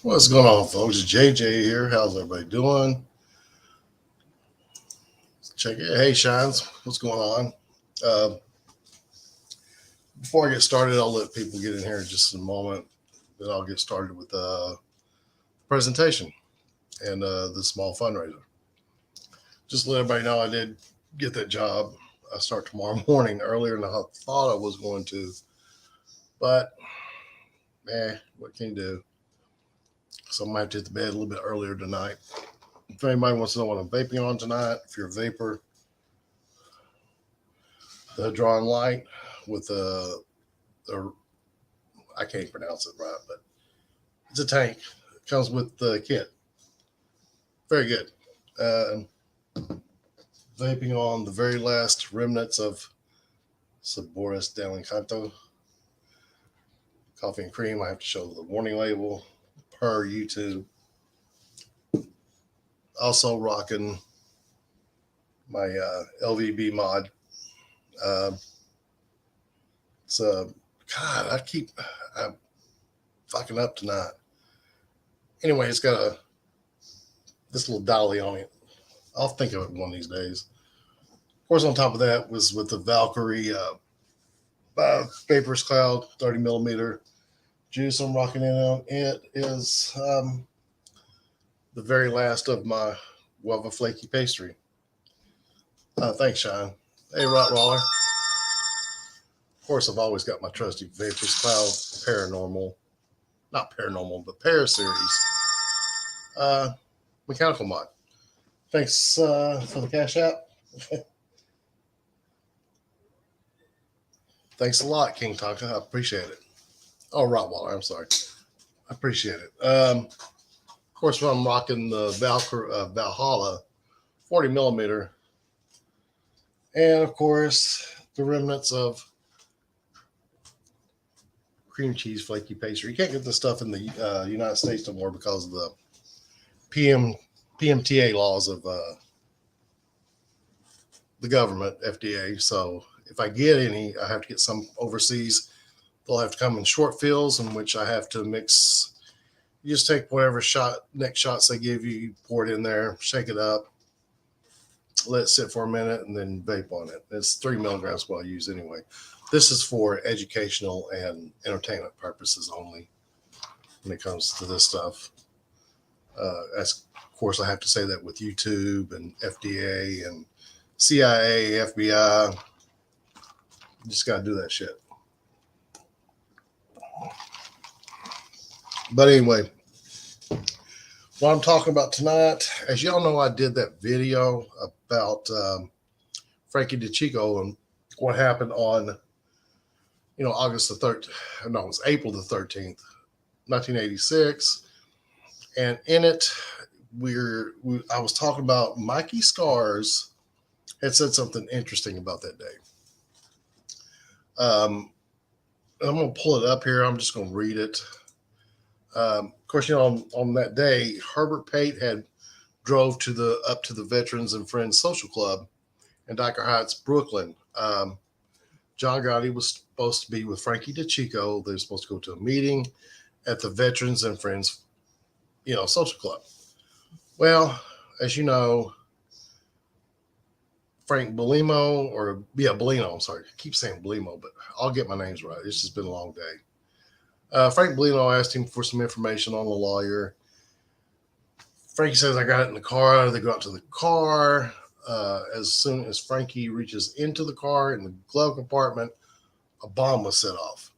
What's going on, folks? It's JJ here. How's everybody doing? Check it. Hey, Shines. What's going on? Uh, Before I get started, I'll let people get in here in just a moment. Then I'll get started with the presentation and the small fundraiser. Just to let everybody know I did get that job. I start tomorrow morning earlier than I thought I was going to. But, what can you do? So I might have to hit the bed a little bit earlier tonight. If anybody wants to know what I'm vaping on tonight, if you're a vapor, the drawing light with a I can't pronounce it right, but it's a tank. It comes with the kit. Very good. Uh, Vaping on the very last remnants of Saboris Delincanto coffee and cream. I have to show the warning label per YouTube. Also rocking my LVB mod. Uh, it's God, I'm fucking up tonight. Anyway, it's got this little dolly on it. I'll think of it one of these days. Of course, on top of that was with the Valkyrie Vapors Cloud 30 millimeter juice I'm rocking in on. It is the very last of my Guava Flaky pastry. Thanks, Sean. Hey, Rottweiler. Of course, I've always got my trusty Vapors Cloud Paranormal, not Paranormal, but Para Series uh, mechanical mod. Thanks for the Cash App. Thanks a lot, King Tonka. I appreciate it. Oh, Rottweiler, I'm sorry. I appreciate it. Of course, when I'm rocking the Valhalla 40 millimeter, and of course, the remnants of cream cheese flaky pastry. You can't get this stuff in the United States no more because of the PMTA laws of the government, FDA. So if I get any, I have to get some overseas. They'll have to come in short fills in which I have to mix. You just take whatever next shots they give you, you pour it in there, shake it up, let it sit for a minute, and then vape on it. It's 3 milligrams what I use anyway. This is for educational and entertainment purposes only when it comes to this stuff. As of course, I have to say that with YouTube and FDA and CIA, FBI. You just got to do that shit. But anyway, what I'm talking about tonight, as y'all know, I did that video about Frank DiCicco and what happened on, August the 13th. No, it was April the 13th, 1986. And in it, I was talking about Mikey Scars had said something interesting about that day. I'm going to pull it up here. I'm just going to read it. Of course, on that day, Herbert Pate had drove up to the Veterans and Friends Social Club in Dyker Heights, Brooklyn. John Gotti was supposed to be with Frankie DiCicco. They were supposed to go to a meeting at the Veterans and Friends, Social Club. Well, as you know, Frank Bellino, I'm sorry, I keep saying Bellino, but I'll get my names right. It's just been a long day. Frank Bellino asked him for some information on the lawyer. Frankie says, I got it in the car. They go out to the car. As soon as Frankie reaches into the car in the glove compartment, a bomb was set off.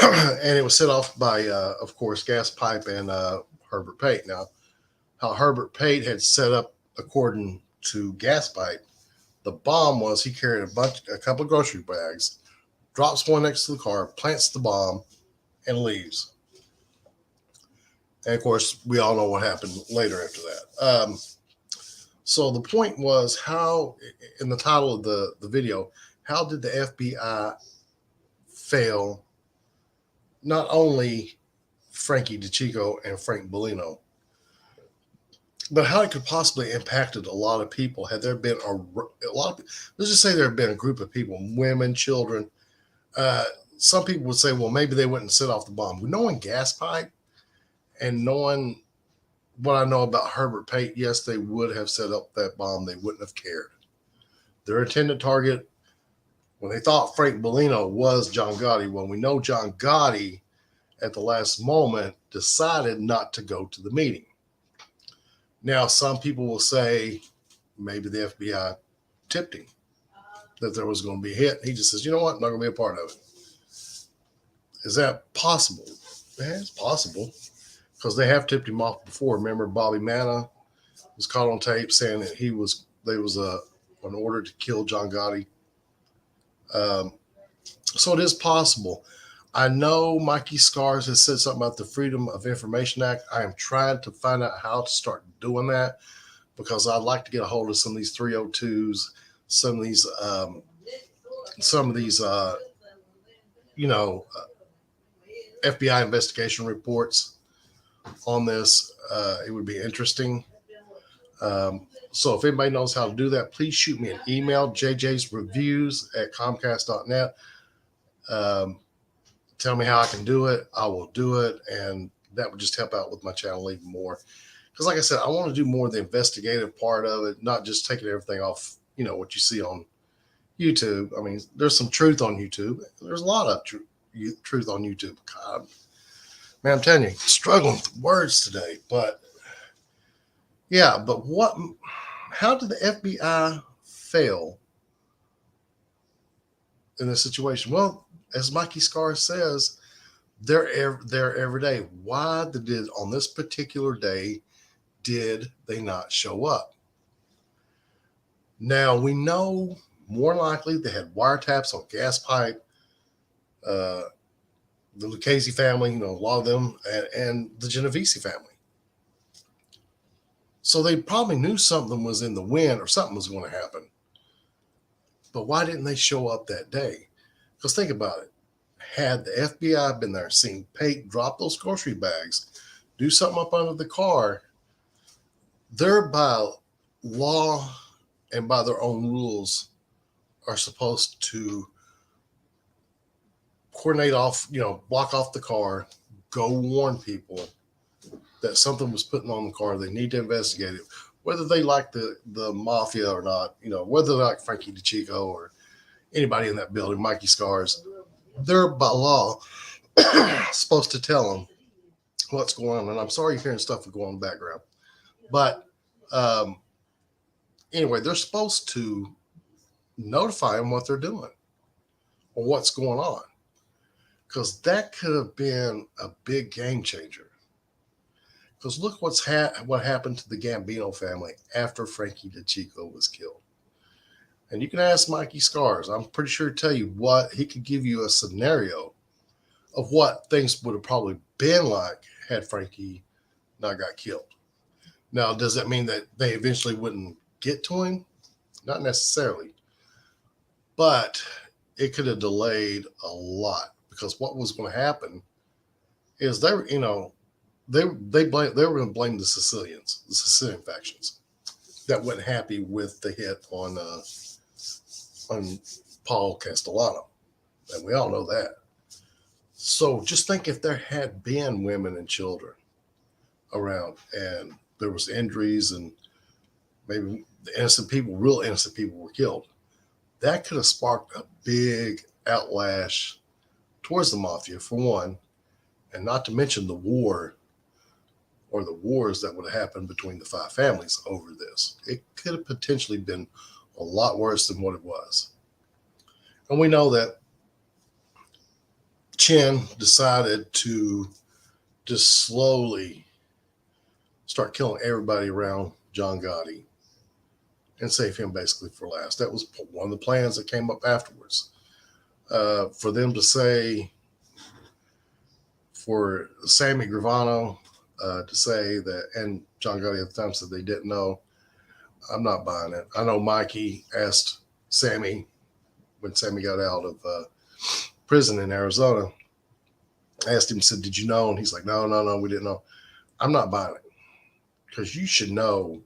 And it was set off by, of course, Gas Pipe and Herbert Pate. Now, how Herbert Pate had set up, according to Gas Pipe, the bomb was he carried a couple of grocery bags, drops one next to the car, plants the bomb, and leaves. And of course, we all know what happened later after that. So the point was how, in the title of the video, how did the FBI fail not only Frankie DiCicco and Frank Bellino, but how it could possibly impacted a lot of people had there been a lot of, let's just say there had been a group of people, women, children. Some people would say, well, maybe they wouldn't set off the bomb. Knowing Gas Pipe, And knowing what I know about Herbert Pate, yes, they would have set up that bomb. They wouldn't have cared. Their intended target, when they thought Frank Bellino was John Gotti, well, we know John Gotti at the last moment decided not to go to the meeting. Now, some people will say maybe the FBI tipped him that there was going to be a hit. He just says, you know what, I'm not going to be a part of it. Is that possible? Yeah, it's possible because they have tipped him off before. Remember, Bobby Manna was caught on tape saying that there was an order to kill John Gotti. So it is possible. I know Mikey Scars has said something about the Freedom of Information Act. I am trying to find out how to start doing that because I'd like to get a hold of some of these 302s, some of these, FBI investigation reports on this. It would be interesting. So if anybody knows how to do that, please shoot me an email, jjsreviews@comcast.net. Tell me how I can do it. I will do it. And that would just help out with my channel even more. Because like I said, I want to do more of the investigative part of it, not just taking everything off, what you see on YouTube. I mean, there's some truth on YouTube. There's a lot of truth on YouTube. God, man, I'm telling you, struggling with words today. But yeah, but how did the FBI fail in this situation? Well, as Mikey Scar says, they're there every day. Why on this particular day did they not show up? Now we know more likely they had wiretaps on Gas Pipe, the Lucchese family, a lot of them, and the Genovese family. So they probably knew something was in the wind or something was going to happen. But why didn't they show up that day? Because think about it. Had the FBI been there, seen Pate drop those grocery bags, do something up under the car, they're by law and by their own rules are supposed to coordinate off, block off the car, go warn people that something was put on the car. They need to investigate it, whether they like the mafia or not, whether they like Frank DiCicco or anybody in that building, Mikey Scars. They're by law supposed to tell them what's going on. And I'm sorry you're hearing stuff going on in the background. But anyway, they're supposed to notify them what they're doing or what's going on. Because that could have been a big game changer. Because look what happened to the Gambino family after Frankie DiCicco was killed. And you can ask Mikey Scars. I'm pretty sure to tell you what he could give you a scenario of what things would have probably been like had Frankie not got killed. Now, does that mean that they eventually wouldn't get to him? Not necessarily. But it could have delayed a lot because what was going to happen is they were going to blame the Sicilian factions that weren't happy with the hit on Paul Castellano. And we all know that. So just think if there had been women and children around and there was injuries and maybe real innocent people were killed, that could have sparked a big outlash towards the mafia, for one, and not to mention the war or the wars that would have happened between the five families over this. It could have potentially been a lot worse than what it was. And we know that Chin decided to just slowly start killing everybody around John Gotti and save him basically for last. That was one of the plans that came up afterwards. For them to say, for Sammy Gravano to say that, and John Gotti at the time said they didn't know, I'm not buying it. I know Mikey asked Sammy when Sammy got out of prison in Arizona, asked him, said, did you know? And he's like, no, we didn't know. I'm not buying it because you should know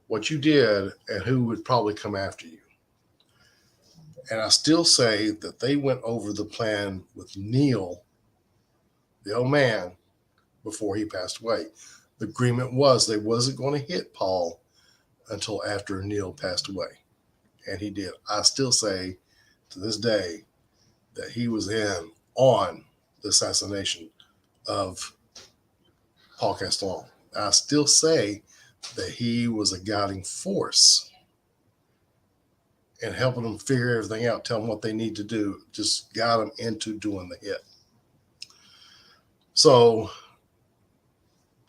what you did and who would probably come after you. And I still say that they went over the plan with Neil, the old man, before he passed away. The agreement was they wasn't going to hit Paul until after Neil passed away. And he did. I still say to this day that he was in on the assassination of Paul Castellon. I still say that he was a guiding force in helping them figure everything out, tell them what they need to do, just guide them into doing the hit. So,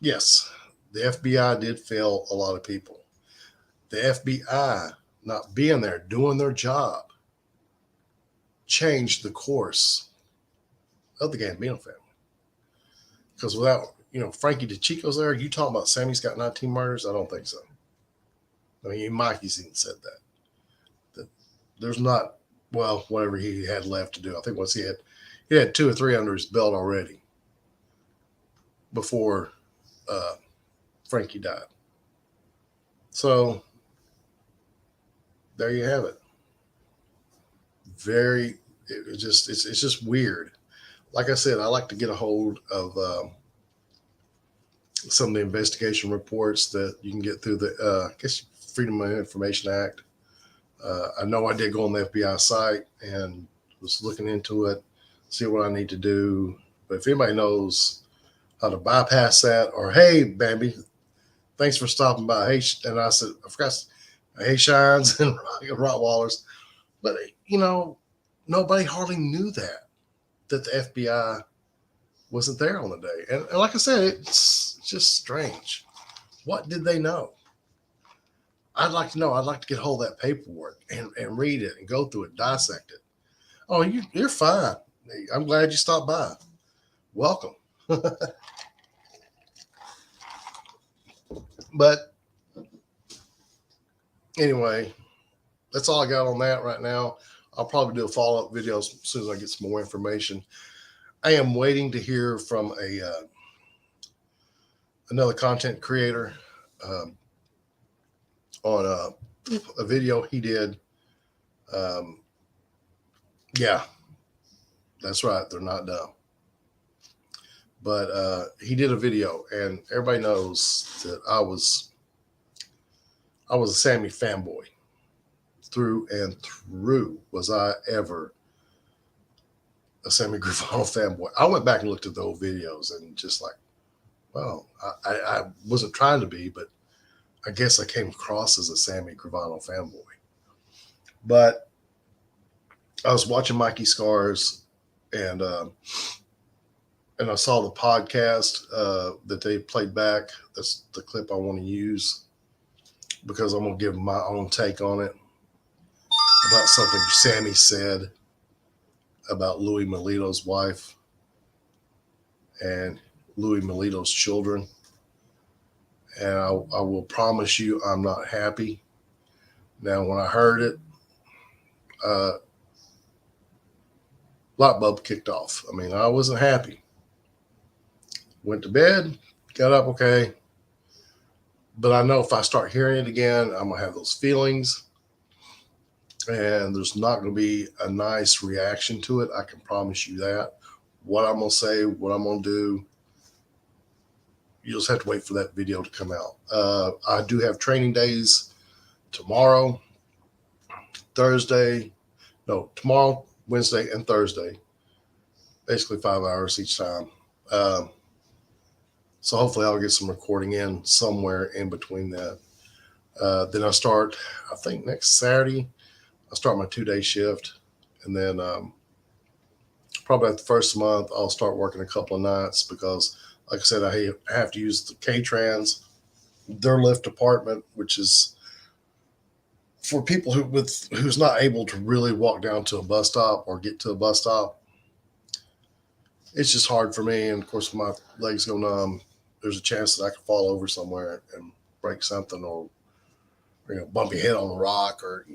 yes, the FBI did fail a lot of people. The FBI not being there, doing their job, changed the course of the Gambino family. Because without, Frankie DiCicco's there, you talking about Sammy's got 19 murders? I don't think so. I mean, Mikey's even said that there's not, well, whatever he had left to do. I think once he had 2 or 3 under his belt already before Frankie died. So there you have it. It's just weird. Like I said, I like to get a hold of some of the investigation reports that you can get through the, I guess, Freedom of Information Act. I know I did go on the FBI site and was looking into it, see what I need to do. But if anybody knows how to bypass that, or hey, Bambi, thanks for stopping by. Hey, and I said, I forgot, hey, Shines and Rottweilers. But, nobody hardly knew that the FBI wasn't there on the day. And like I said, it's just strange. What did they know? I'd like to know. I'd like to get hold of that paperwork and read it and go through it, dissect it. Oh, you're fine. I'm glad you stopped by. Welcome. But anyway, that's all I got on that right now. I'll probably do a follow-up video as soon as I get some more information. I am waiting to hear from another content creator on a video he did. Yeah, that's right. They're not dumb. But he did a video, and everybody knows that I was a Sammy fanboy. Through and through. Was I ever a Sammy Gravano fanboy? I went back and looked at the old videos and just like, well, I wasn't trying to be, but I guess I came across as a Sammy Gravano fanboy. But I was watching Mikey Scars, and I saw the podcast that they played back. That's the clip I want to use because I'm going to give my own take on it about something Sammy said about Louis Melito's wife and Louis Melito's children. And I will promise you I'm not happy. Now, when I heard it, light bulb kicked off. I mean, I wasn't happy. Went to bed, got up okay. But I know if I start hearing it again, I'm going to have those feelings. And there's not going to be a nice reaction to it. I can promise you that. What I'm going to say, what I'm going to do, you'll just have to wait for that video to come out. I do have training days tomorrow, tomorrow, Wednesday, and Thursday. Basically 5 hours each time. So hopefully I'll get some recording in somewhere in between that. Then I start, I think next Saturday, I start my 2-day shift. And then probably at the first month, I'll start working a couple of nights because, like I said, I have to use the K-Trans, their lift department, which is for people who's not able to really walk down to a bus stop or get to a bus stop. It's just hard for me. And of course, my legs go numb. There's a chance that I could fall over somewhere and break something or bump your head on a rock or,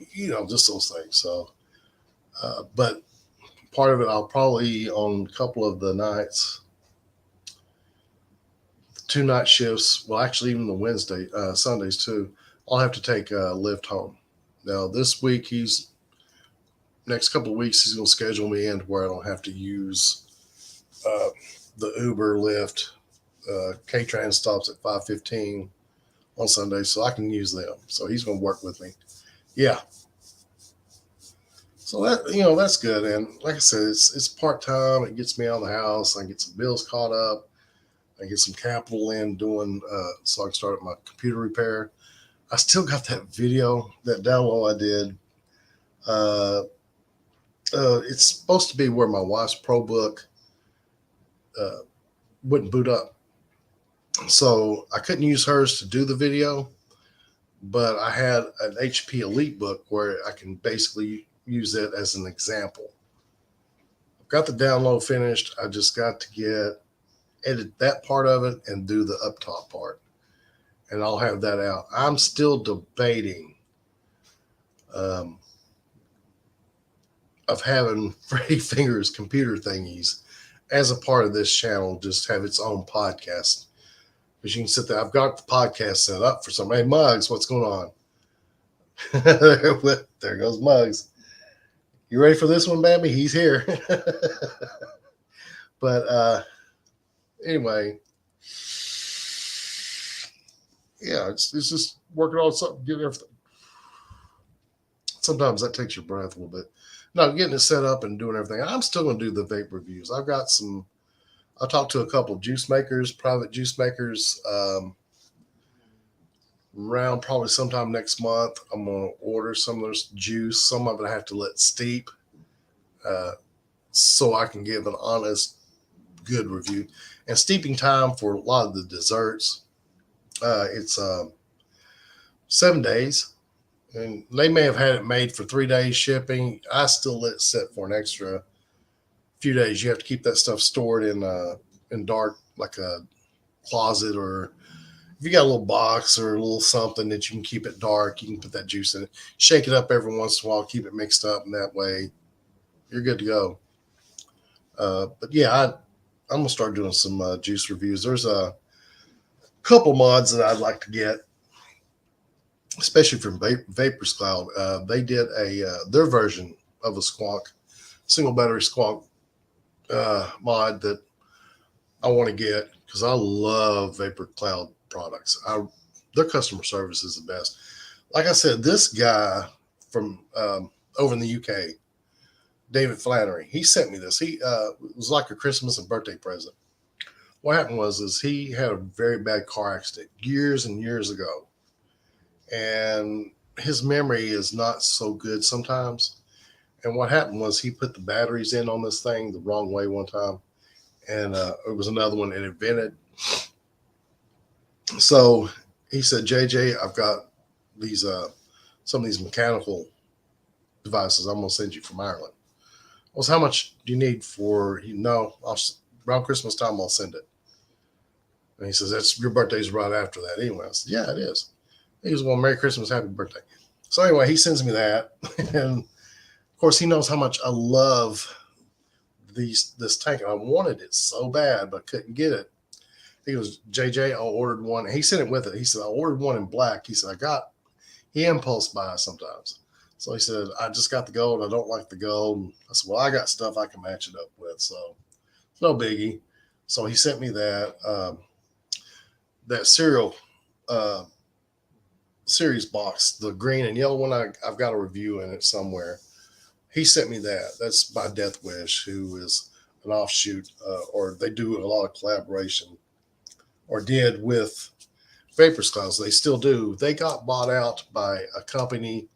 just those things. So, but part of it, I'll probably on a couple of the nights, 2 night shifts. Well, actually even the Sundays too, I'll have to take a lift home. Now this week, next couple of weeks, he's going to schedule me in to where I don't have to use the Uber, Lyft, K-Tran stops at 5:15 on Sunday, so I can use them. So he's going to work with me. Yeah. So that's good. And like I said, it's part time. It gets me out of the house. I get some bills caught up. I get some capital in doing so I can start my computer repair. I still got that video, that download I did. It's supposed to be where my wife's ProBook wouldn't boot up. So I couldn't use hers to do the video, but I had an HP Elite book where I can basically use it as an example. I've got the download finished. I just got to edit that part of it and do the up top part. And I'll have that out. I'm still debating of having Freddie Fingers computer thingies as a part of this channel, just have its own podcast. Because you can sit there. I've got the podcast set up for some. Hey, Muggs, what's going on? There goes Muggs. You ready for this one, Bambi? He's here. But anyway, yeah, it's just working on something, getting everything. Sometimes that takes your breath a little bit. No, getting it set up and doing everything. I'm still going to do the vape reviews. I talked to a couple of juice makers, private juice makers, around probably sometime next month. I'm going to order some of this juice. Some of it I have to let steep so I can give an honest, good review. And steeping time for a lot of the desserts, it's 7 days. And they may have had it made for 3 days shipping. I still let it sit for an extra few days. You have to keep that stuff stored in dark, like a closet, or if you got a little box or a little something that you can keep it dark, you can put that juice in it. Shake it up every once in a while, keep it mixed up, and that way you're good to go. But yeah, I'm gonna start doing some juice reviews. There's a couple mods that I'd like to get, especially from Vapors Cloud. They did their version of a Squonk, single battery Squonk mod that I want to get because I love Vapor Cloud products. Their customer service is the best. Like I said, this guy from over in the UK, David Flannery, he sent me this. It was like a Christmas and birthday present. What happened was he had a very bad car accident years and years ago. And his memory is not so good sometimes. And what happened was he put the batteries in on this thing the wrong way one time. And it was another one and it vented. So he said, JJ, I've got these some of these mechanical devices I'm going to send you from Ireland. I was, how much do you need for, around Christmas time, I'll send it. And he says, your birthday's right after that anyway. I said, yeah, it is. He was going, Merry Christmas, Happy Birthday. So anyway, he sends me that. And of course, he knows how much I love this tank. And I wanted it so bad, but couldn't get it. He goes, JJ, I ordered one. And he sent it with it. He said, I ordered one in black. He said, he impulse buys sometimes. So he said, I just got the gold. I don't like the gold. And I said, well, I got stuff I can match it up with. So it's no biggie. So he sent me that cereal series box, the green and yellow one. I've got a review in it somewhere. He sent me that. That's by Death Wish, who is an offshoot, or they do a lot of collaboration, or did with Vapors Cloud. They still do. They got bought out by a company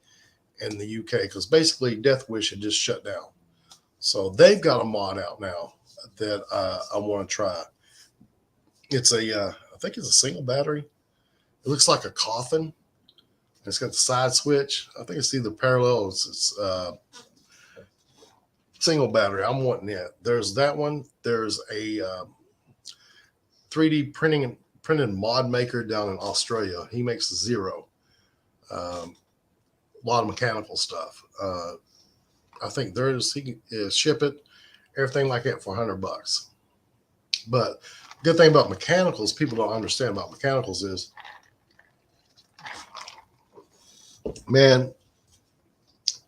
in the UK because basically Death Wish had just shut down. So they've got a mod out now that I want to try. It's I think it's a single battery. It looks like a coffin. It's got the side switch. I think it's either parallel or it's single battery. I'm wanting it. There's that one. There's a 3D printed mod maker down in Australia. He makes Zero. A lot of mechanical stuff. I think he can ship it, everything like that for $100. But the good thing about mechanicals, people don't understand about mechanicals is, man,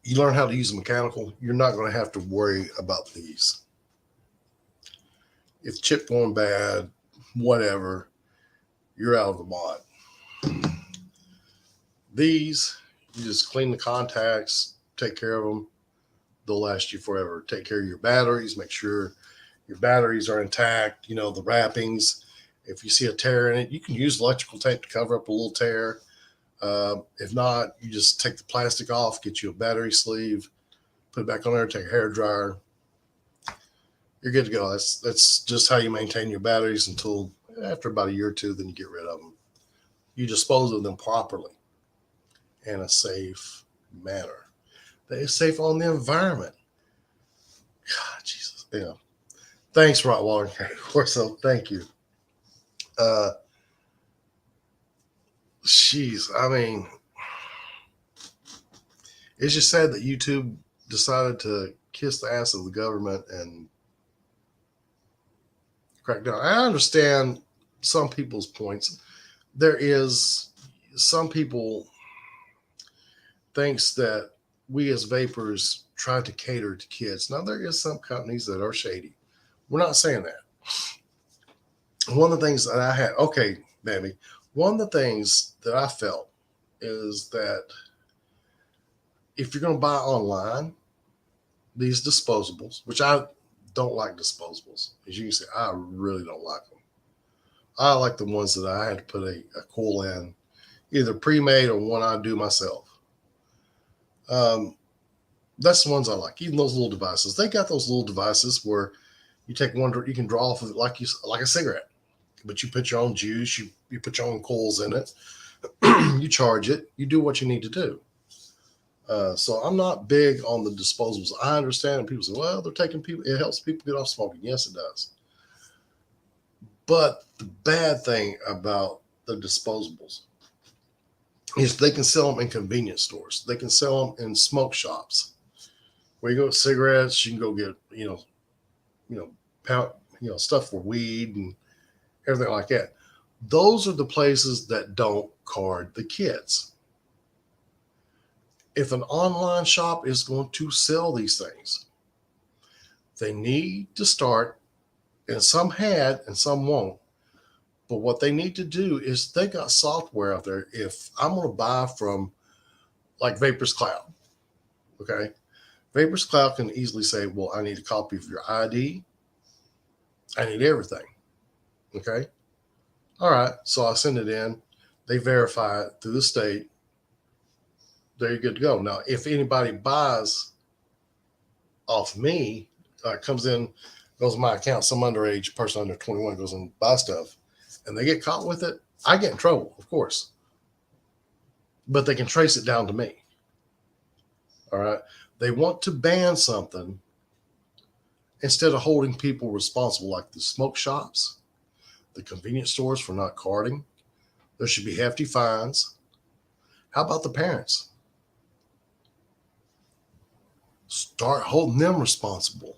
you learn how to use a mechanical, you're not going to have to worry about these. If chip going bad, whatever, you're out of the mod. These, you just clean the contacts, take care of them. They'll last you forever. Take care of your batteries. Make sure your batteries are intact. The wrappings. If you see a tear in it, you can use electrical tape to cover up a little tear. If not, you just take the plastic off, get you a battery sleeve, put it back on there, take a hair dryer. You're good to go. That's just how you maintain your batteries until after about a year or two, then you get rid of them. You dispose of them properly in a safe manner. That is safe on the environment. God, Jesus. Thanks, Rottweiler Corso. Thank you. It's just sad that YouTube decided to kiss the ass of the government and crack down. I understand some people's points. There is some people thinks that we as vapors try to cater to kids. Now, there is some companies that are shady. We're not saying that. One of the things that I had, one of the things that I felt is that if you're going to buy online, these disposables, which I don't like disposables. As you can see, I really don't like them. I like the ones that I had to put a coil in, either pre-made or one I do myself. That's the ones I like. Even those little devices. They got those little devices where you take one, you can draw off of it like a cigarette, but you put your own juice, you put your own coils in it, you charge it, you do what you need to do. So I'm not big on the disposables. I understand people say, well, they're taking people, it helps people get off smoking. Yes, it does. But the bad thing about the disposables is they can sell them in convenience stores. They can sell them in smoke shops. Where you go with cigarettes, you can go get, stuff for weed and everything like that. Those are the places that don't card the kids. If an online shop is going to sell these things, they need to start, and some had and some won't. But what they need to do is they got software out there. If I'm going to buy from like Vapors Cloud, okay? Vapors Cloud can easily say, well, I need a copy of your ID. I need everything. Okay. All right. So I send it in. They verify it through the state. There you're good to go. Now, if anybody buys off me, comes in, goes to my account, some underage person under 21 goes and buys stuff, and they get caught with it, I get in trouble, of course. But they can trace it down to me. All right. They want to ban something instead of holding people responsible, like the smoke shops, the convenience stores for not carding. There should be hefty fines. How about the parents? Start holding them responsible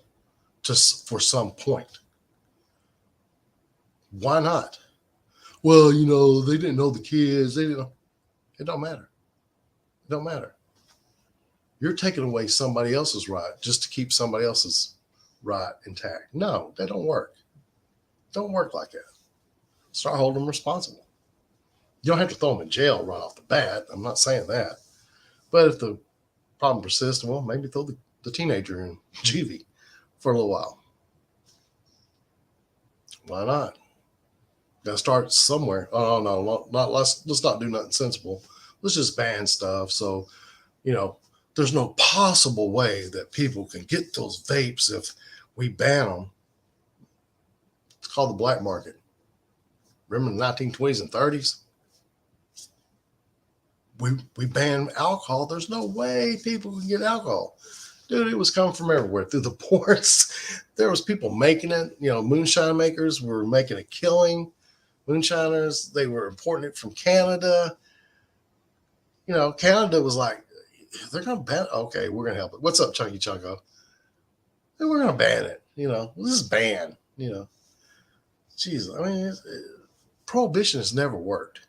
for some point. Why not? Well, they didn't know the kids. They didn't know. It don't matter. It don't matter. You're taking away somebody else's right just to keep somebody else's right intact. No, that don't work. Don't work like that. Start holding them responsible. You don't have to throw them in jail right off the bat. I'm not saying that. But if the problem persists, well, maybe throw the teenager in juvie for a little while. Why not? Got to start somewhere. Oh, no, let's not do nothing sensible. Let's just ban stuff. So, there's no possible way that people can get those vapes if we ban them. It's called the black market. Remember the 1920s and 30s? We banned alcohol. There's no way people can get alcohol. Dude, it was coming from everywhere. Through the ports, there was people making it. Moonshine makers were making a killing. Moonshiners, they were importing it from Canada. Canada was like, they're going to ban it. Okay, we're going to help it. What's up, Chunky Chunko? And we're going to ban it. This is ban. Jeez, prohibition has never worked.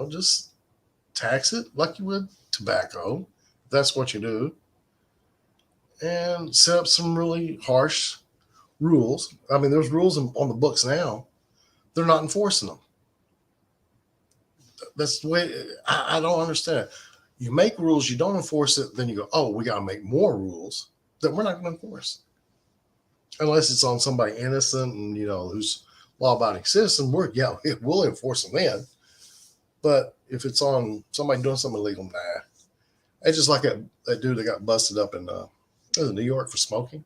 Just tax it like you would tobacco, if that's what you do, and set up some really harsh rules. I mean, there's rules on the books now. They're not enforcing them. That's the way. I don't understand. You make rules, you don't enforce it, then you go, oh, we got to make more rules that we're not going to enforce. Unless it's on somebody innocent and, who's law-abiding citizen, we'll enforce them then. But if it's on somebody doing something illegal, nah. It's just like that dude that got busted up in New York for smoking.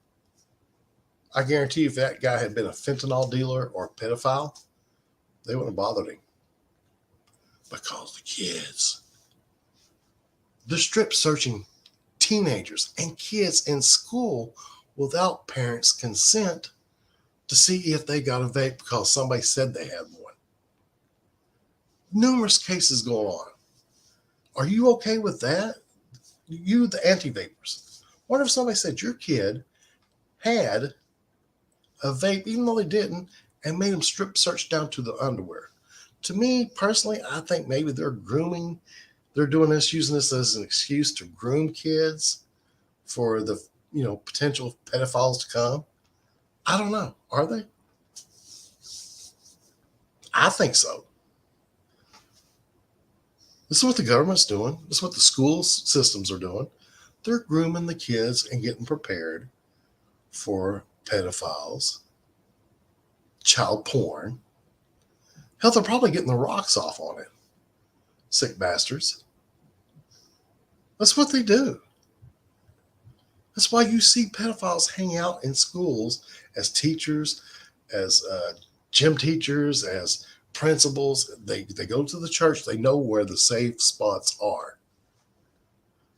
I guarantee if that guy had been a fentanyl dealer or a pedophile, they wouldn't have bothered him. Because the kids, they're strip searching teenagers and kids in school without parents' consent to see if they got a vape because somebody said they had one. Numerous cases go on. Are you okay with that? You, the anti-vapors. What if somebody said your kid had a vape, even though they didn't, and made them strip search down to the underwear? To me, personally, I think maybe they're grooming. They're doing this, using this as an excuse to groom kids for the, potential pedophiles to come. I don't know. Are they? I think so. This is what the government's doing. This is what the school systems are doing. They're grooming the kids and getting prepared for pedophiles, child porn. Hell, they're probably getting the rocks off on it. Sick bastards. That's what they do. That's why you see pedophiles hang out in schools as teachers, as gym teachers, as principals. They go to the church. They know where the safe spots are.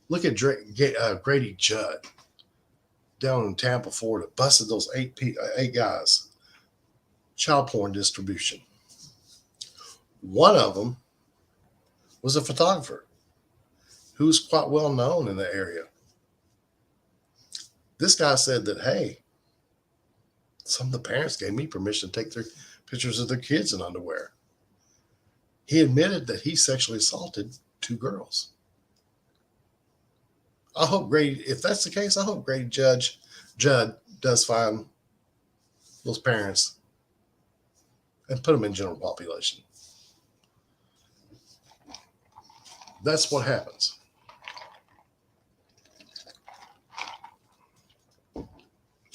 Look at Grady Judd down in Tampa, Florida, busted those eight guys. Child porn distribution. One of them was a photographer who was quite well known in the area. This guy said that, hey, some of the parents gave me permission to take their pictures of their kids in underwear. He admitted that he sexually assaulted 2 girls. I hope Grady, if that's the case, I hope Grady Judd does find those parents and put them in general population. That's what happens.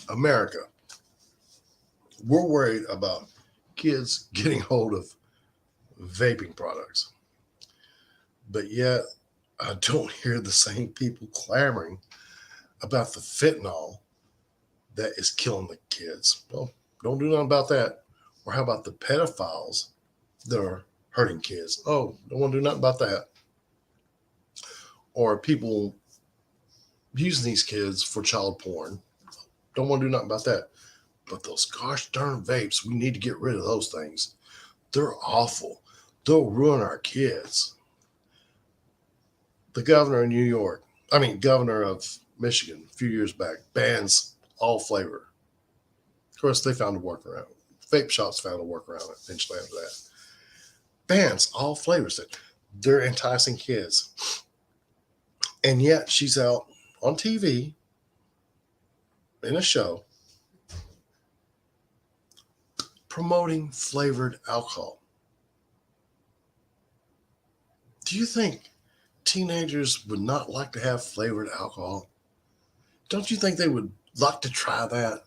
America, we're worried about kids getting hold of vaping products. But yet, I don't hear the same people clamoring about the fentanyl that is killing the kids. Well, don't do nothing about that. Or how about the pedophiles that are hurting kids? Oh, don't want to do nothing about that. Or people using these kids for child porn. Don't want to do nothing about that. But those gosh darn vapes, we need to get rid of those things. They're awful. They'll ruin our kids. The governor of Michigan, a few years back, bans all flavor. Of course, they found a workaround. Vape shops found a workaround eventually after that. Bans all flavors. They're enticing kids. And yet she's out on TV in a show promoting flavored alcohol. Do you think teenagers would not like to have flavored alcohol? Don't you think they would like to try that?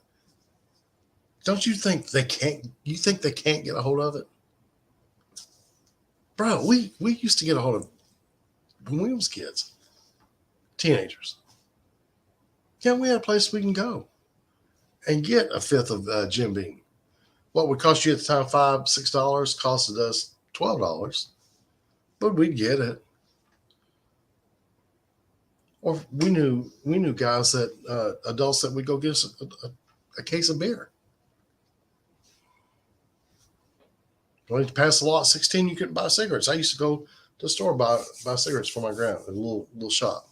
Don't you think they can't? You think they can't get a hold of it? Bro, we used to get a hold of when we was kids, teenagers. Yeah, we had a place we can go and get a fifth of Jim Beam. What would cost you at the time $5, $6 costed us $12, but we'd get it. Or we knew guys that adults that would go get us a case of beer. When you pass the law at 16, you couldn't buy cigarettes. I used to go to the store buy cigarettes for my grandma, a little shop.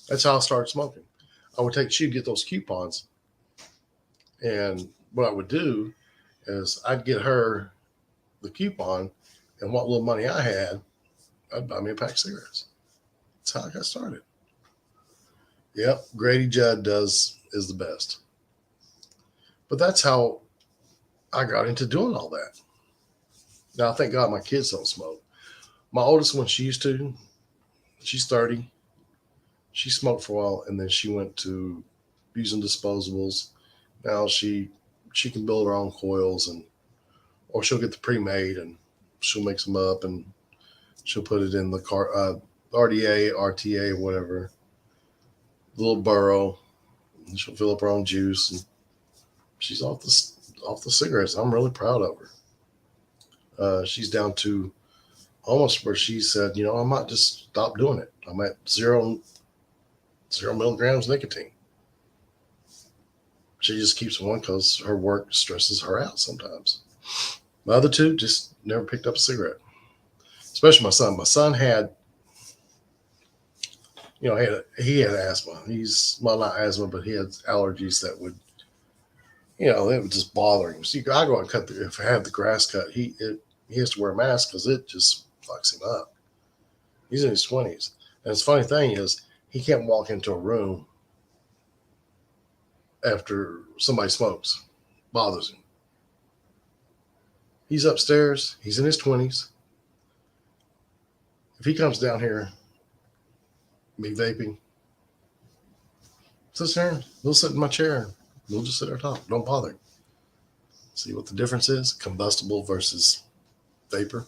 That's how I started smoking. She'd get those coupons, and what I would do is I'd get her the coupon, and what little money I had, I'd buy me a pack of cigarettes. That's how I got started. Yep, Grady Judd is the best. But that's how I got into doing all that. Now, thank God my kids don't smoke. My oldest one, she used to. She's 30. She smoked for a while, and then she went to using disposables. Now she can build her own coils, and or she'll get the pre-made and she'll mix them up and she'll put it in the car, RDA, RTA, whatever, little burrow. And she'll fill up her own juice, and she's off the cigarettes. I'm really proud of her. She's down to almost where she said, I might just stop doing it. I'm at zero milligrams nicotine. She just keeps one because her work stresses her out sometimes. The other two just never picked up a cigarette, especially my son. My son had, he had asthma. He's, well, not asthma, but he had allergies that would, it would just bother him. So I go out and if I have the grass cut, he has to wear a mask because it just fucks him up. He's in his 20s. And the funny thing is, he can't walk into a room after somebody smokes. Bothers him. He's upstairs. He's in his 20s. If he comes down here, me vaping, sits there, he'll sit in my chair. We'll just sit there and talk. Don't bother him. See what the difference is? Combustible versus vapor.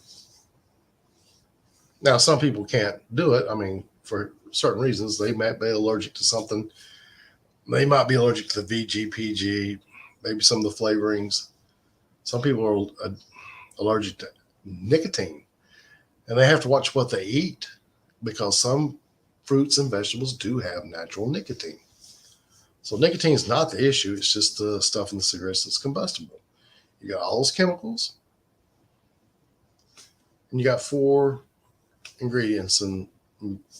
Now, some people can't do it. I mean, for certain reasons, they might be allergic to something. They might be allergic to the VG, maybe some of the flavorings. Some people are allergic to nicotine, and they have to watch what they eat because some fruits and vegetables do have natural nicotine. So nicotine is not the issue. It's just the stuff in the cigarettes that's combustible. You got all those chemicals, and you got 4 ingredients in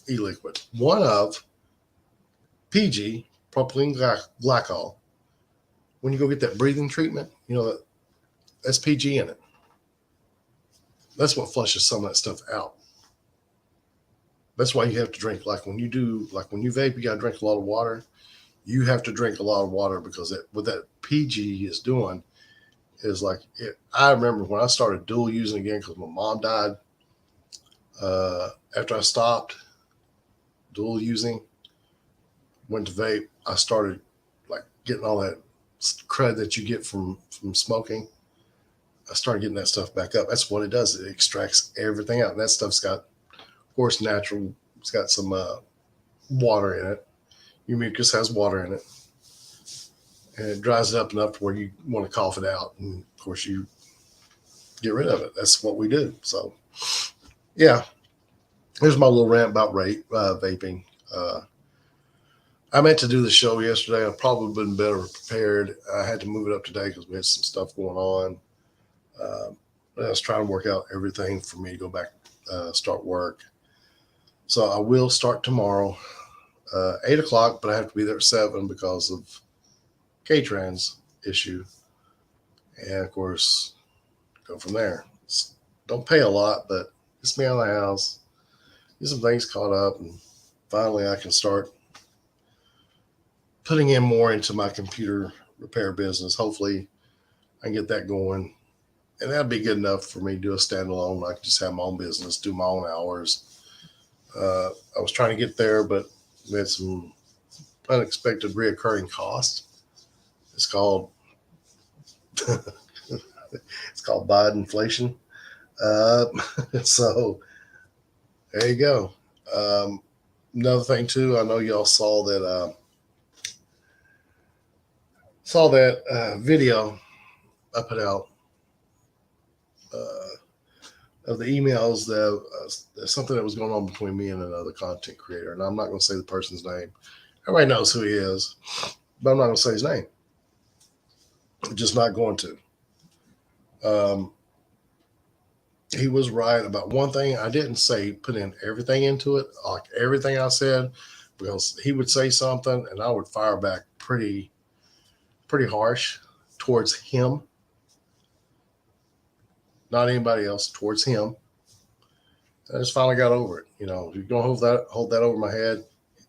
e-liquid. One of PG, propylene glycol. When you go get that breathing treatment, that's PG in it. That's what flushes some of that stuff out. That's why you have to drink. Like when you vape, you got to drink a lot of water. You have to drink a lot of water because what that PG is doing is I remember when I started dual using again because my mom died. After I stopped dual using, went to vape, I started getting all that crud that you get from smoking. I started getting that stuff back up. That's what it does. It extracts everything out. And that stuff's got, of course, natural. It's got some water in it. Your mucus has water in it. And it dries it up enough to where you want to cough it out. And, of course, you get rid of it. That's what we do. So, yeah. Here's my little rant about vaping. I meant to do the show yesterday. I've probably been better prepared. I had to move it up today because we had some stuff going on. I was trying to work out everything for me to go back, start work. So I will start tomorrow, 8 o'clock, but I have to be there at 7 because of K-Trans issue. And of course, go from there. Don't pay a lot, but it's me out of the house, get some things caught up, and finally I can start putting in more into my computer repair business. Hopefully I can get that going. And that'd be good enough for me to do a standalone. I can just have my own business, do my own hours. I was trying to get there, but we had some unexpected reoccurring costs. It's called Biden inflation. So there you go. Another thing too, I know y'all saw that video I put out of the emails that something that was going on between me and another content creator. And I'm not going to say the person's name. Everybody knows who he is, but I'm not going to say his name. I'm just not going to. He was right about one thing. I didn't say put in everything into it, like everything I said, because he would say something and I would fire back pretty harsh towards him. Not anybody else, towards him. I just finally got over it. You're gonna hold that over my head.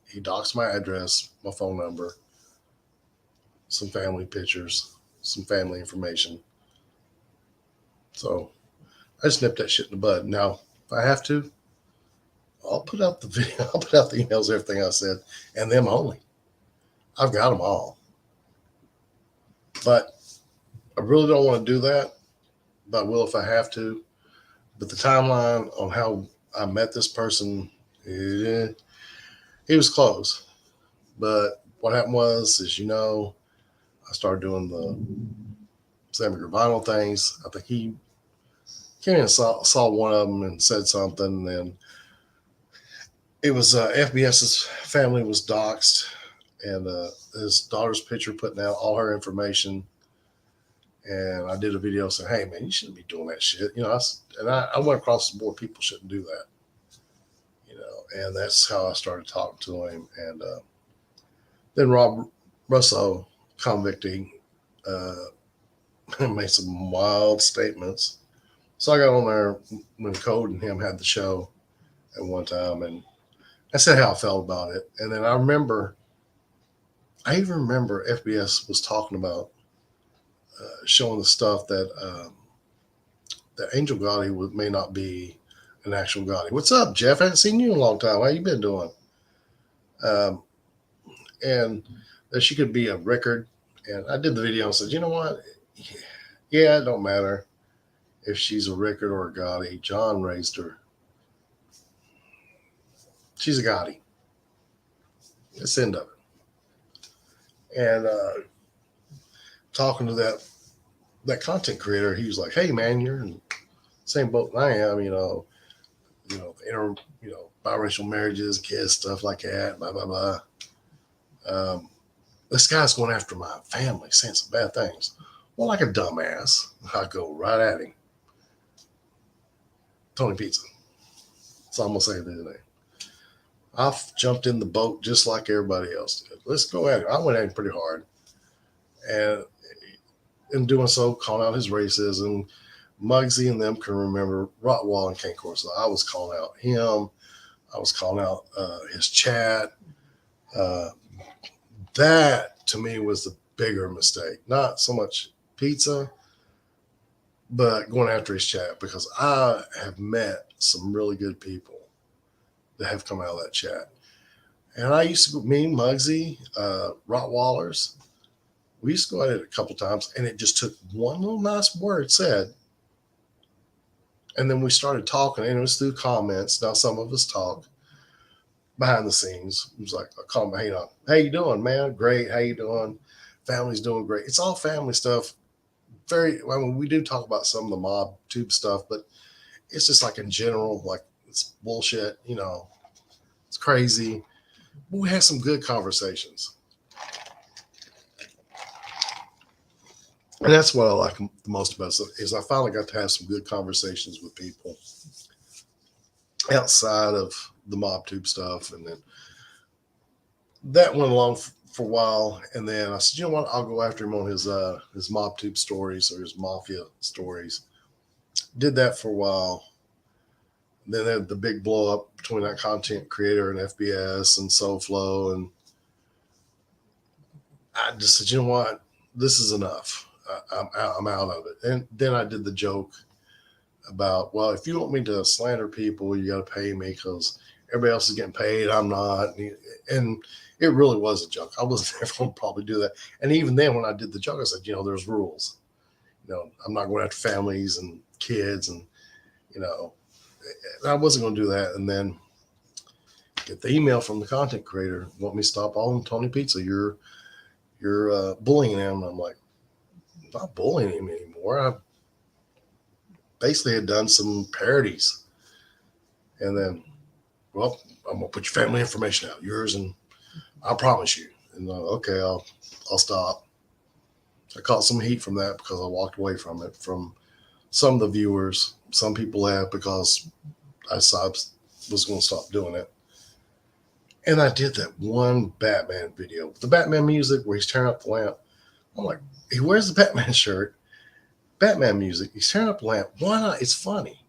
He doxed my address, my phone number, some family pictures. some family information. So I just nipped that shit in the bud. Now, if I have to, I'll put out the video, I'll put out the emails, everything I said, and them only. I've got them all. But I really don't want to do that, but I will if I have to. But the timeline on how I met this person, it was close. But what happened was, as you know, I started doing the Sammy Gravano things. I think he came in and saw one of them and said something. And it was FBS's family was doxxed, and his daughter's picture putting out all her information. And I did a video saying, "Hey, man, you shouldn't be doing that shit." I went across the board. People shouldn't do that. And that's how I started talking to him. And then Rob Russo, convicting, made some wild statements. So I got on there when Code and him had the show at one time, and I said how I felt about it. And then I even remember FBS was talking about showing the stuff that Angel Gotti may not be an actual Gotti. What's up, Jeff? I haven't seen you in a long time. How you been doing? And that she could be a record. And I did the video and said, you know what? Yeah, it don't matter if she's a Rickard or a Gotti. John raised her. She's a Gotti. That's the end of it. And talking to that content creator, he was like, "Hey, man, you're in the same boat I am. Biracial marriages, kids, stuff like that. Blah blah blah. This guy's going after my family, saying some bad things. Well, like a dumbass, I go right at him. Tony Pizza. So I'm gonna say today. I've jumped in the boat just like everybody else did. Let's go at it. I went at him pretty hard. And in doing so, calling out his racism. Muggsy and them can remember Rottwall and Ken Corso. I was calling out him. I was calling out his chat. That, to me, was the bigger mistake. Not so much pizza, but going after his chat, because I have met some really good people that have come out of that chat. And I used to, me, Muggsy, Rottwallers, we used to go at it a couple times, and it just took one little nice word said. And then we started talking, and it was through comments. Now, some of us talk behind the scenes. It was like a comment, "Hey, how you doing, man? Great. How you doing? Family's doing great." It's all family stuff. We do talk about some of the mob tube stuff, but it's just like in general, like it's bullshit, it's crazy. But we had some good conversations. And that's what I like the most about it, is I finally got to have some good conversations with people outside of the mob tube stuff. And then that went along for a while. And then I said, you know what? I'll go after him on his mob tube stories or his mafia stories. Did that for a while. And then the big blow up between that content creator and FBS and SoFlo. And I just said, you know what? This is enough. I'm out of it. And then I did the joke about, well, if you want me to slander people, you got to pay me because everybody else is getting paid. I'm not. And it really was a joke. I wasn't ever going to probably do that. And even then, when I did the joke, I said, there's rules. I'm not going after families and kids, and I wasn't going to do that. And then get the email from the content creator, want me to stop all Tony Pizza. You're bullying him. I'm like, I'm not bullying him anymore. I basically had done some parodies. And then, well, I'm going to put your family information out, yours, and I promise you. And okay, I'll stop. I caught some heat from that because I walked away from it, from some of the viewers. Some people left because I was going to stop doing it. And I did that one Batman video, the Batman music where he's tearing up the lamp. I'm like, he wears the Batman shirt, Batman music, he's tearing up the lamp. Why not? It's funny.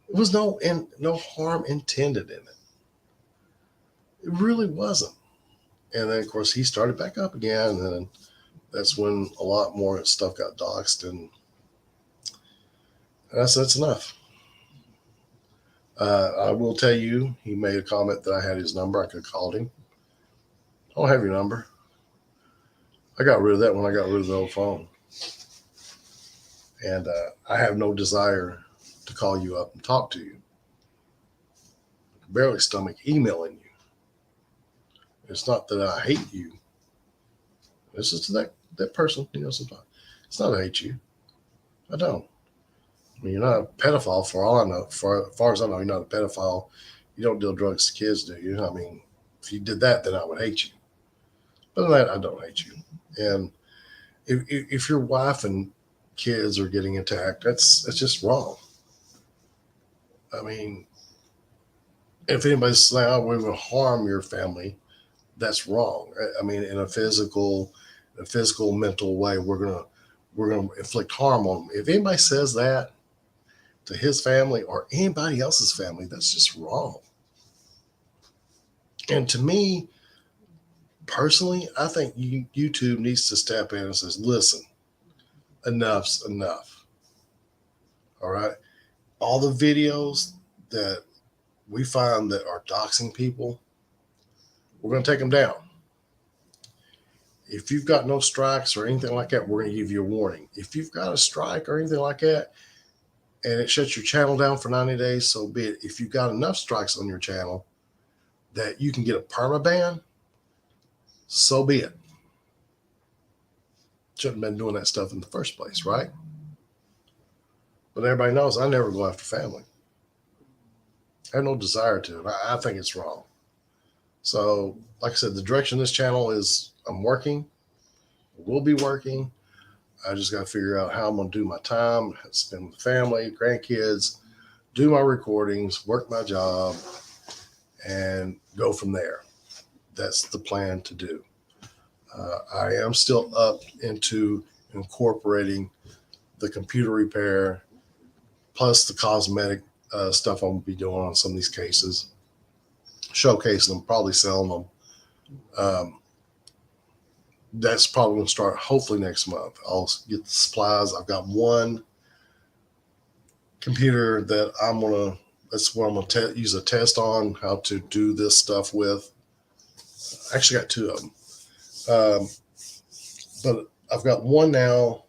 It was no harm intended in it. It really wasn't. And then, of course, he started back up again. And then That's when a lot more stuff got doxxed, and that's enough. I will tell you, he made a comment that I had his number. I could have called him. I don't have your number. I got rid of that when I got rid of the old phone. And I have no desire to call you up and talk to you. I can barely stomach emailing you. It's not that I hate you. It's just that person, sometimes. It's not I hate you. I don't. I mean, you're not a pedophile for all I know. For as far as I know, you're not a pedophile. You don't deal drugs to kids, do you? I mean, if you did that, then I would hate you. Other than that, I don't hate you. And if your wife and kids are getting attacked, that's just wrong. I mean, if anybody's saying, "Oh, we will harm your family," that's wrong. I mean, in a physical, mental way, we're gonna inflict harm on them. If anybody says that to his family or anybody else's family, that's just wrong. And to me, personally, I think YouTube needs to step in and says, "Listen, enough's enough." All right, all the videos that we find that are doxing people, we're going to take them down. If you've got no strikes or anything like that, we're going to give you a warning. If you've got a strike or anything like that, and it shuts your channel down for 90 days, so be it. If you've got enough strikes on your channel that you can get a permaban, so be it. Shouldn't have been doing that stuff in the first place, right? But everybody knows I never go after family. I have no desire to. I think it's wrong. So, like I said, the direction of this channel is I'm working. We'll be working. I just got to figure out how I'm going to do my time, spend with family, grandkids, do my recordings, work my job, and go from there. That's the plan to do. I am still up into incorporating the computer repair plus the cosmetic stuff I'm going to be doing on some of these cases, showcasing them, probably selling them. That's probably going to start hopefully next month. I'll get the supplies. I've got one computer that that's what I'm going to use a test on how to do this stuff with. I actually got two of them. But I've got one now.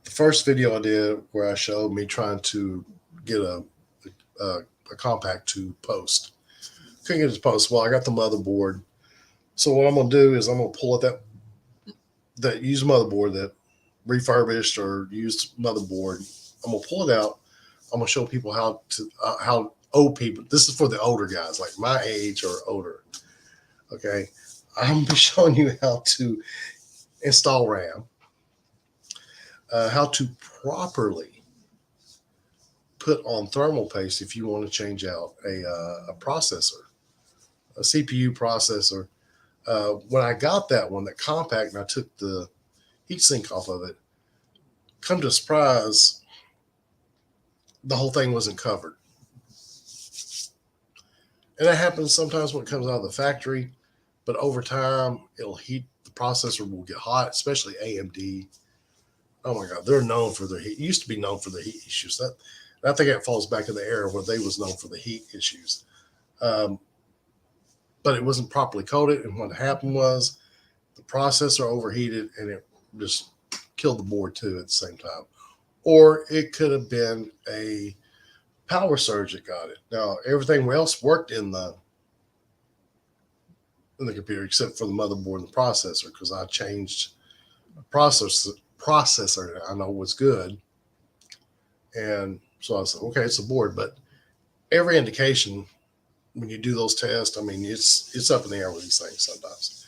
The first video I did where I showed me trying to get a compact to post. Couldn't get it to post. Well, I got the motherboard. So what I'm going to do is I'm going to pull up that used motherboard, that refurbished or used motherboard. I'm going to pull it out. I'm going to show people how old people, this is for the older guys, like my age or older. Okay. I'm going to be showing you how to install RAM, how to properly put on thermal paste if you want to change out a processor, a CPU processor. When I got that one, that compact, and I took the heatsink off of it, come to surprise, the whole thing wasn't covered. And that happens sometimes when it comes out of the factory, but over time, it'll heat. The processor will get hot, especially AMD. Oh my God, they're known for their heat. It used to be known for the heat issues. I think that falls back in the era where they was known for the heat issues. But it wasn't properly coated. And what happened was the processor overheated and it just killed the board too at the same time. Or it could have been a power surge that got it. Now, everything else worked in the computer except for the motherboard and the processor, because I changed a processor I know was good. And so I said, okay, it's a board. But every indication when you do those tests, I mean, it's up in the air with these things sometimes,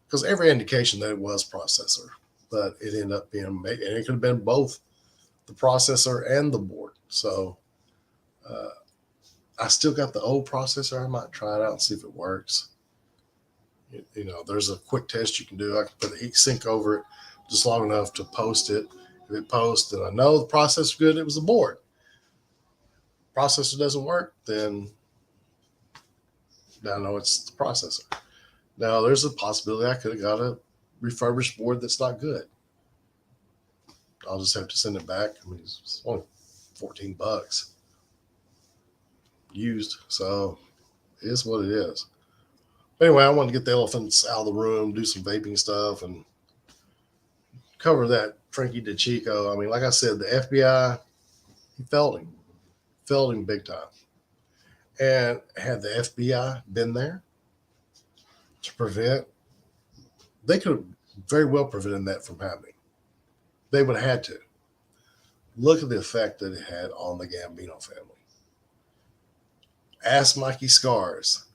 because every indication that it was processor, but it ended up being, and it could have been both the processor and the board. So I still got the old processor. I might try it out and see if it works. There's a quick test you can do. I can put a heat sink over it just long enough to post it. If it posts, then I know the processor's good. It was the board. Processor doesn't work, then I know it's the processor. Now, there's a possibility I could have got refurbished board that's not good. I'll just have to send it back. I mean, it's only $14 used, so it is what it is. Anyway, I wanted to get the elephants out of the room, do some vaping stuff, and cover that Frankie DiCicco. I mean, like I said, the FBI, he felt him big time. And had the FBI been there to prevent, they could have very well prevented that from happening. They would have had to. Look at the effect that it had on the Gambino family. Ask Mikey Scars,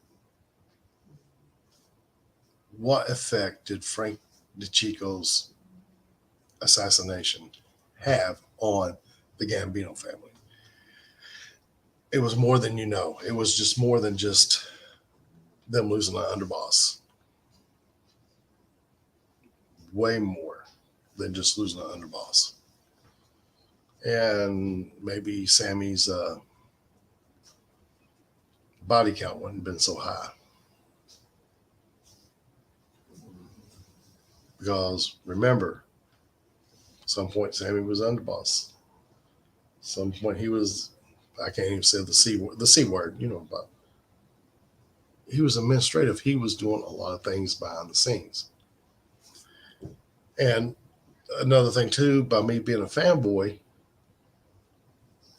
what effect did Frank DiCicco's assassination have on the Gambino family? It was more than you know. It was just more than just them losing an underboss. Way more than just losing an underboss. And maybe Sammy's body count wouldn't have been so high. Because remember, at some point Sammy was underboss. At some point he was, I can't even say the C word, you know, but he was administrative. He was doing a lot of things behind the scenes. And another thing too, by me being a fanboy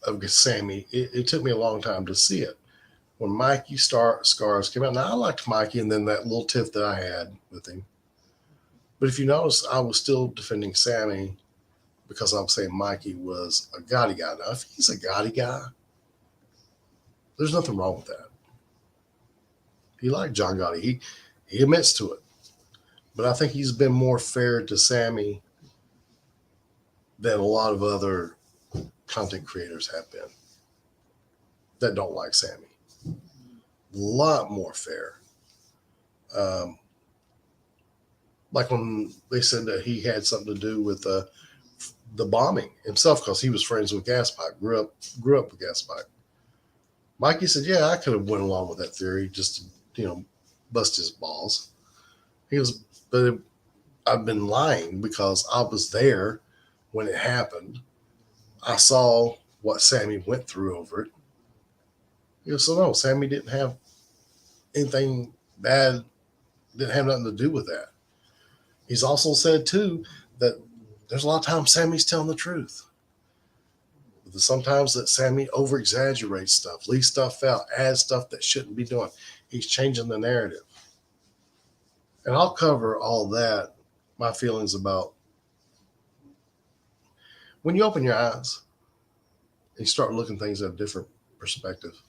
of Sammy, it took me a long time to see it. When Mikey Scars came out, now I liked Mikey and then that little tiff that I had with him. But if you notice, I was still defending Sammy because I was saying Mikey was a Gotti guy. Now, if he's a Gotti guy, there's nothing wrong with that. He liked John Gotti. He admits to it. But I think he's been more fair to Sammy than a lot of other content creators have been that don't like Sammy. A lot more fair. Like when they said that he had something to do with the bombing himself because he was friends with GasPipe, grew up with GasPipe. Mikey said, yeah, I could have went along with that theory just to, you know, bust his balls. I've been lying because I was there when it happened. I saw what Sammy went through over it. So no, Sammy didn't have anything bad, didn't have nothing to do with that. He's also said too that there's a lot of times Sammy's telling the truth. Sometimes that Sammy over exaggerates stuff, leaves stuff out, adds stuff that shouldn't be doing. He's changing the narrative. And I'll cover all that, my feelings about when you open your eyes and you start looking things at a different perspective.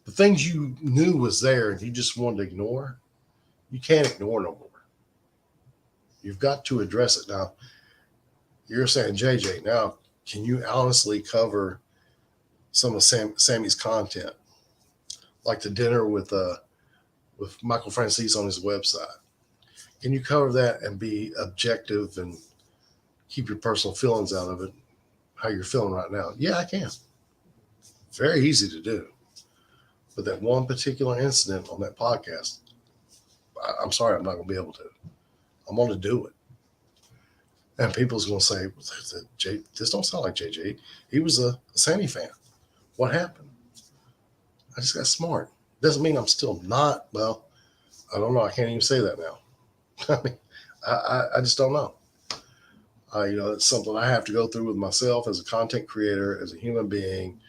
The things you knew was there and you just wanted to ignore, you can't ignore no more. You've got to address it. Now, you're saying, JJ, now, can you honestly cover some of Sammy's content? Like the dinner with Michael Francis on his website. Can you cover that and be objective and keep your personal feelings out of it, how you're feeling right now? Yeah, I can. Very easy to do. But that one particular incident on that podcast, I'm sorry, I'm not going to be able to. I'm going to do it. And people's going to say, this don't sound like JJ. He was a Sammy fan. What happened? I just got smart. Doesn't mean I'm still not. Well, I don't know. I can't even say that now. I mean, I just don't know. It's something I have to go through with myself as a content creator, as a human being,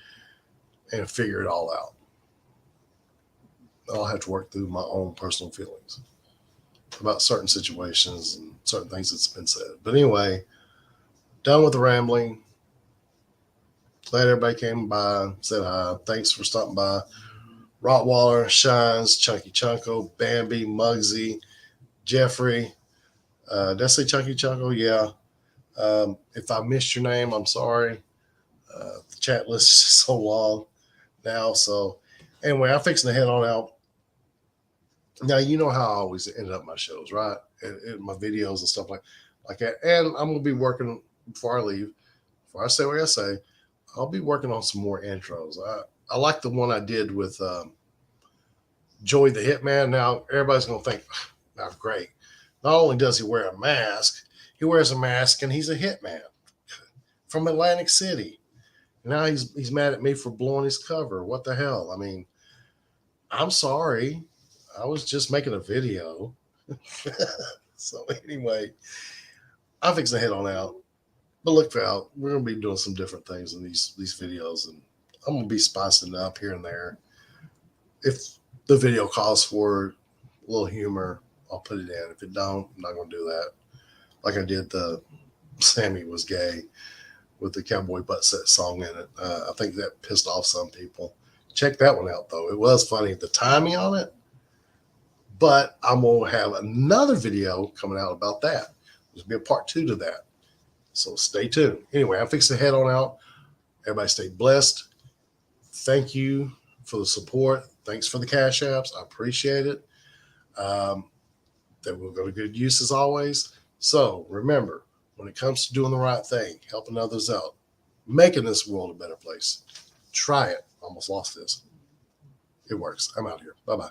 and figure it all out. I'll have to work through my own personal feelings about certain situations and certain things that's been said. But anyway, done with the rambling. Glad everybody came by, said hi. Thanks for stopping by. Rottweiler, Shines, Chunky Chunko, Bambi, Muggsy, Jeffrey. Did I say Chunky Chunko? Yeah. If I missed your name, I'm sorry. The chat list is just so long now. So anyway, I'm fixing to head on out. Now, you know how I always end up my shows, right? And my videos and stuff like that. And I'm going to be working, before I leave, before I say what I say, I'll be working on some more intros. I like the one I did with Joey the Hitman. Now, everybody's going to think, oh, great. Not only does he wear a mask, he wears a mask and he's a hitman from Atlantic City. Now he's mad at me for blowing his cover. What the hell? I mean, I'm sorry. I was just making a video. So anyway, I'm fixing to head on out. But look out, we're gonna be doing some different things in these videos, and I'm gonna be spicing it up here and there. If the video calls for a little humor, I'll put it in. If it don't, I'm not gonna do that. Like I did the Sammy Was Gay with the Cowboy Butt Set song in it. I think that pissed off some people. Check that one out though. It was funny. The timing on it. But I'm going to have another video coming out about that. There's be a part 2 to that. So stay tuned. Anyway, I'm fixing to head on out. Everybody stay blessed. Thank you for the support. Thanks for the cash apps. I appreciate it. They will go to good use as always. So remember, when it comes to doing the right thing, helping others out, making this world a better place, try it. Almost lost this. It works. I'm out here. Bye-bye.